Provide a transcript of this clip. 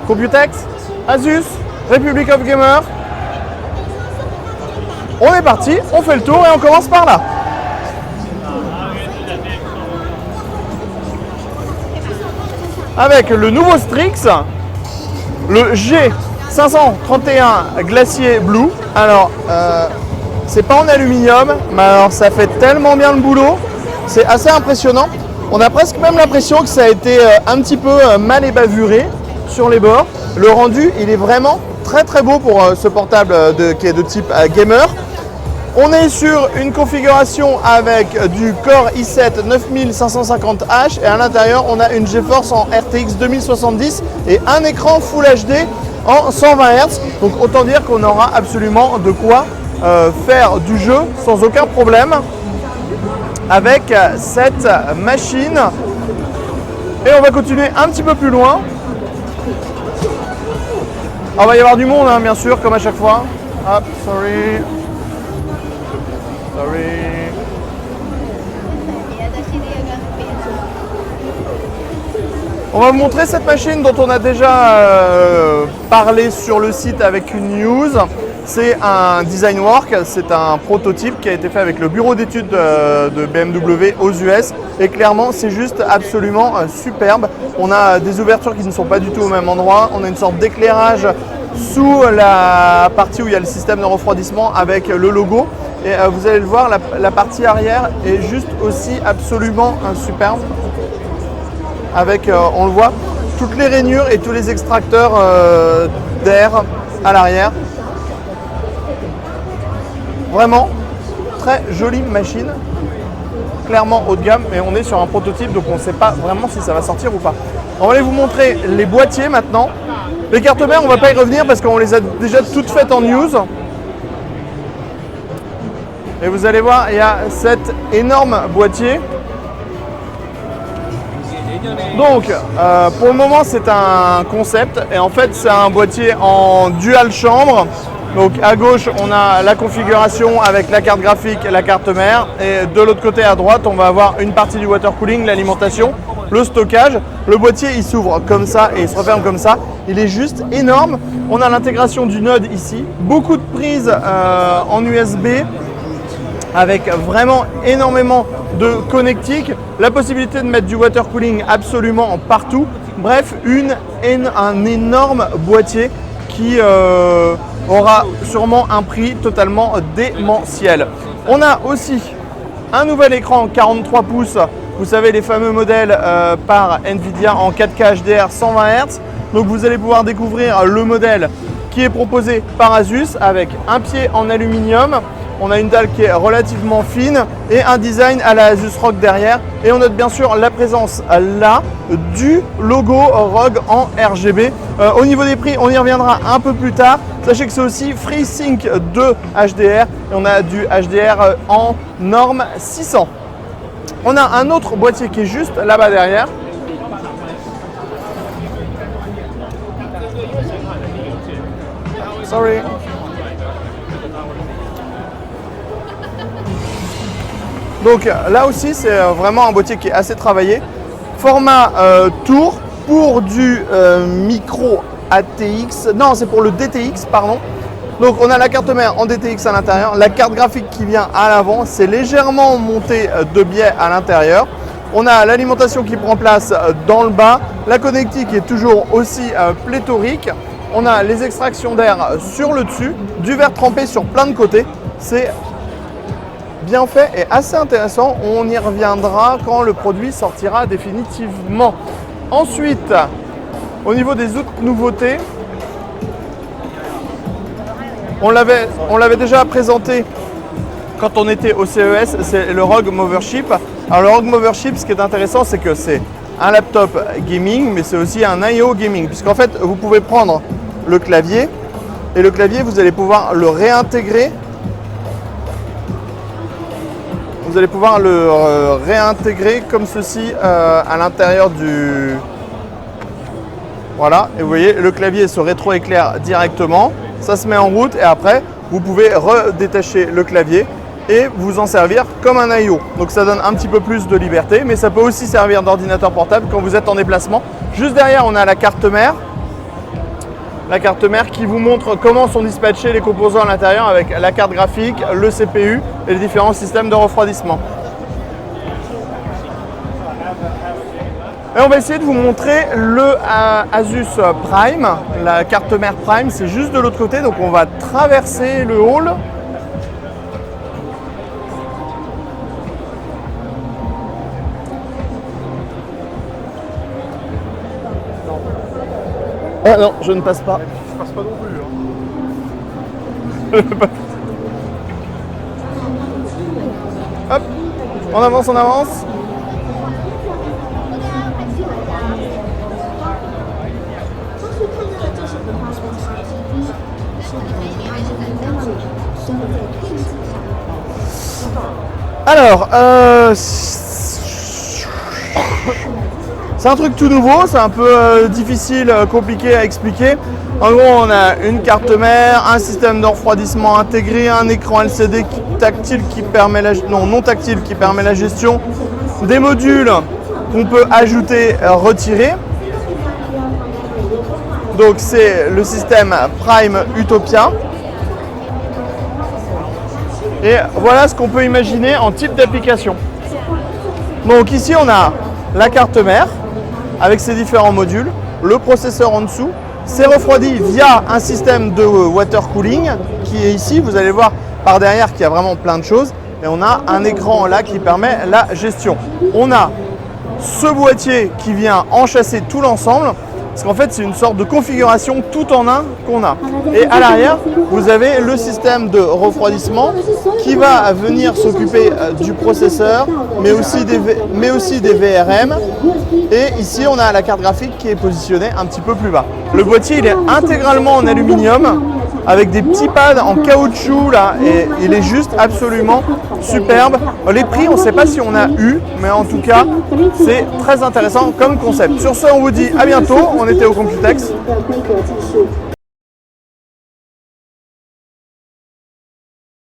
Computex, Asus, Republic of Gamers. On est parti, on fait le tour et on commence par là. Avec le nouveau Strix, le G531 Glacier Blue. Alors, c'est pas en aluminium, mais alors ça fait tellement bien le boulot, c'est assez impressionnant. On a presque même l'impression que ça a été un petit peu mal ébavuré sur les bords. Le rendu, il est vraiment très très beau pour ce portable qui est de type gamer. On est sur une configuration avec du Core i7 9550H et à l'intérieur on a une GeForce en RTX 2070 et un écran Full HD en 120 Hz. Donc autant dire qu'on aura absolument de quoi faire du jeu sans aucun problème avec cette machine. Et on va continuer un petit peu plus loin. Alors, il va y avoir du monde hein, bien sûr comme à chaque fois. Hop, sorry. On va vous montrer cette machine dont on a déjà parlé sur le site avec une news. C'est un design work, c'est un prototype qui a été fait avec le bureau d'études de BMW aux US et clairement c'est juste absolument superbe. On a des ouvertures qui ne sont pas du tout au même endroit, on a une sorte d'éclairage sous la partie où il y a le système de refroidissement avec le logo. Et vous allez le voir, la partie arrière est juste aussi absolument superbe. Avec, on le voit, toutes les rainures et tous les extracteurs d'air à l'arrière. Vraiment, très jolie machine. Clairement haut de gamme, mais on est sur un prototype, donc on ne sait pas vraiment si ça va sortir ou pas. On va aller vous montrer les boîtiers maintenant. Les cartes mères, on ne va pas y revenir parce qu'on les a déjà toutes faites en news. Et vous allez voir, il y a cet énorme boîtier. Donc, pour le moment, c'est un concept. Et en fait, c'est un boîtier en dual chambre. Donc, à gauche, on a la configuration avec la carte graphique et la carte mère. Et de l'autre côté, à droite, on va avoir une partie du water cooling, l'alimentation, le stockage. Le boîtier, il s'ouvre comme ça et il se referme comme ça. Il est juste énorme. On a l'intégration du node ici. Beaucoup de prises en USB. Avec vraiment énormément de connectiques, la possibilité de mettre du water cooling absolument partout. Bref, un énorme boîtier qui aura sûrement un prix totalement démentiel. On a aussi un nouvel écran 43 pouces, vous savez les fameux modèles par Nvidia en 4K HDR 120 Hz. Donc vous allez pouvoir découvrir le modèle qui est proposé par Asus avec un pied en aluminium. On a une dalle qui est relativement fine et un design à la Asus ROG derrière. Et on note bien sûr la présence là du logo ROG en RGB. Au niveau des prix, on y reviendra un peu plus tard. Sachez que c'est aussi FreeSync 2 HDR et on a du HDR en norme 600. On a un autre boîtier qui est juste là-bas derrière. Sorry. Donc là aussi c'est vraiment un boîtier qui est assez travaillé. Format tour pour du micro ATX, non c'est pour le DTX pardon. Donc on a la carte mère en DTX à l'intérieur, la carte graphique qui vient à l'avant, c'est légèrement monté de biais à l'intérieur. On a l'alimentation qui prend place dans le bas, la connectique est toujours aussi pléthorique. On a les extractions d'air sur le dessus, du verre trempé sur plein de côtés. C'est bien fait et assez intéressant. On y reviendra quand le produit sortira définitivement. Ensuite, au niveau des autres nouveautés, on l'avait déjà présenté quand on était au CES, c'est le ROG Mothership. Alors le ROG Mothership, ce qui est intéressant, c'est que c'est un laptop gaming, mais c'est aussi un I/O gaming, puisqu'en fait, vous pouvez prendre le clavier et le clavier, vous allez pouvoir le réintégrer. Vous allez pouvoir le réintégrer comme ceci à l'intérieur du... Voilà, et vous voyez, le clavier se rétroéclaire directement. Ça se met en route et après, vous pouvez redétacher le clavier et vous en servir comme un I/O. Donc ça donne un petit peu plus de liberté, mais ça peut aussi servir d'ordinateur portable quand vous êtes en déplacement. Juste derrière, on a la carte mère. la carte mère qui vous montre comment sont dispatchés les composants à l'intérieur avec la carte graphique, le CPU et les différents systèmes de refroidissement. Et on va essayer de vous montrer le Asus Prime, la carte mère Prime, c'est juste de l'autre côté, donc on va traverser le hall. Ah non, je ne passe pas. Je passe pas non plus. Hop, on avance, on avance. Alors, c'est un truc tout nouveau, c'est un peu difficile, compliqué à expliquer. En gros, on a une carte mère, un système de refroidissement intégré, un écran LCD tactile qui permet non tactile qui permet la gestion, des modules qu'on peut ajouter, retirer. Donc c'est le système Prime Utopia. Et voilà ce qu'on peut imaginer en type d'application. Donc ici on a la carte mère avec ses différents modules, le processeur en dessous. C'est refroidi via un système de water cooling qui est ici. Vous allez voir par derrière qu'il y a vraiment plein de choses. Et on a un écran là qui permet la gestion. On a ce boîtier qui vient enchasser tout l'ensemble. Parce qu'en fait, c'est une sorte de configuration tout en un qu'on a. Et à l'arrière, vous avez le système de refroidissement qui va venir s'occuper du processeur, mais aussi des VRM. Et ici, on a la carte graphique qui est positionnée un petit peu plus bas. Le boîtier, il est intégralement en aluminium avec des petits pads en caoutchouc là, et il est juste absolument superbe. Les prix, on ne sait pas si on a eu, mais en tout cas, c'est très intéressant comme concept. Sur ce, on vous dit à bientôt. On était au Computex.